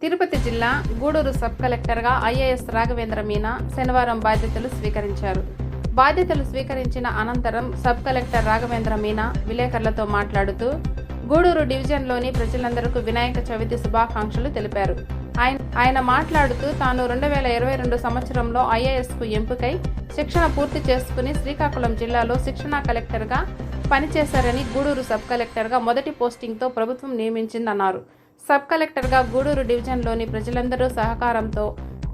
తిరుపతి జిల్లా గూడూరు సబ్ కలెక్టర్గా ఐఏఎస్ రాఘవేంద్ర మీనా శనివారం బాధ్యతలు స్వీకరించారు. బాధ్యతలు స్వీకరించిన అనంతరం సబ్ కలెక్టర్ రాఘవేంద్ర మీనా విలేకరులతో మాట్లాడుతూ గూడూరు డివిజన్లోని ప్రజలందరికీ వినాయక చవితి శుభాకాంక్షలు తెలిపారు. ఆయన మాట్లాడుతూ తాను 2022 సంవత్సరంలో ఐఏఎస్కు ఎంపికై శిక్షణ పూర్తి చేసుకుని శ్రీకాకుళం జిల్లాలో శిక్షణా కలెక్టర్గా పనిచేశారని, గూడూరు సబ్ కలెక్టర్గా మొదటి పోస్టింగ్తో ప్రభుత్వం నియమించిందన్నారు. సబ్ కలెక్టర్గా గూడూరు డివిజన్లోని ప్రజలందరూ సహకారంతో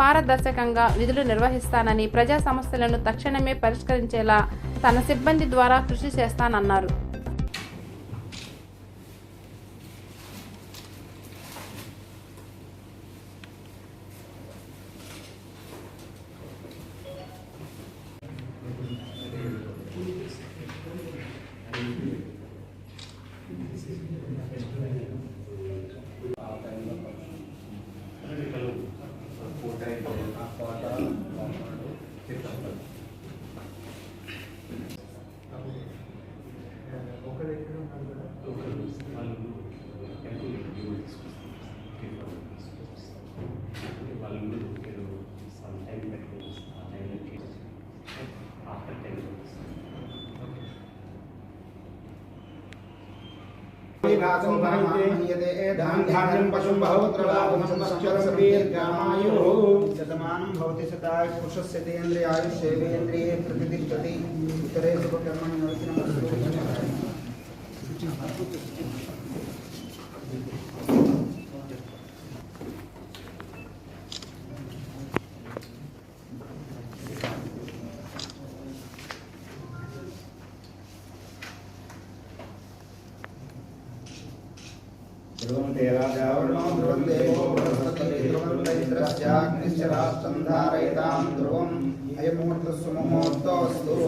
పారదర్శకంగా విధులు నిర్వహిస్తానని, ప్రజా సమస్యలను తక్షణమే పరిష్కరించేలా తన సిబ్బంది ద్వారా కృషి చేస్తానన్నారు. धान्यं पशुं बहुपुत्रलाभं दीर्घायुः शतमानं भवति शताय पुरुषस्य तेन्द्रियायुष्येवेन्द्रिये प्रतिष्ठति उत्तरे शुभकर्मणि ध्रुवं तेराजावर्णो ध्रुवं देवो बृहस्पतिः ध्रुवं तैन्द्रस्याग्निश्च राष्ट्रं धारयतां ध्रुवम् अयमुहूर्तः सुमुहूर्तोऽस्तु।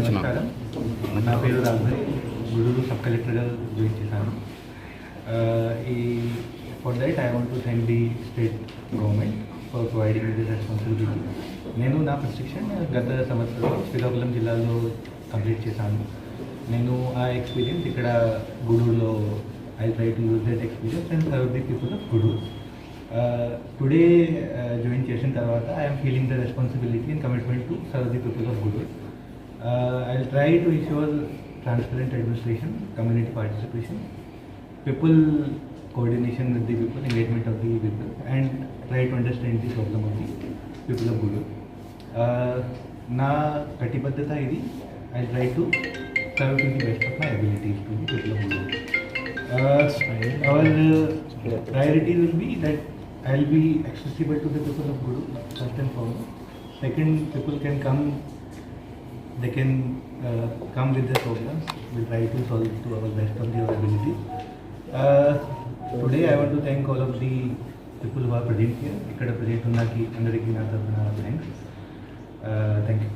నమస్కారం, నా పేరు రాఘవేంద్ర, గూడూరు సబ్ కలెక్టర్గా జాయిన్ చేశాను. For that I want to thank the state government for providing this responsibility. నేను నా ప్రశిక్షణ గత సంవత్సరం శ్రీకాకుళం జిల్లాలో కంప్లీట్ చేశాను. నేను ఆ ఎక్స్పీరియన్స్ ఇక్కడ గూడూరులో I try to use that experience and serve the people of Gudur. Today join చేసిన తర్వాత I'm feeling the responsibility and commitment to serve the people of Gudur. I'll try to ensure transparent administration, community participation, people coordination with the people, engagement of the people, and try to understand the problem of the people of Guduru. Na Katibadhata idi, I'll try to serve to the best of my abilities to the people of Guduru. Our priority will be that I'll be accessible to the people of Guduru, first and foremost. Second, people can come. They can come with their problems. We'll try to solve it to our best of our ability. Today I want to thank all of the people who are present here. Ikkada present unnaki andariki na tarafuna thanks. Thank you.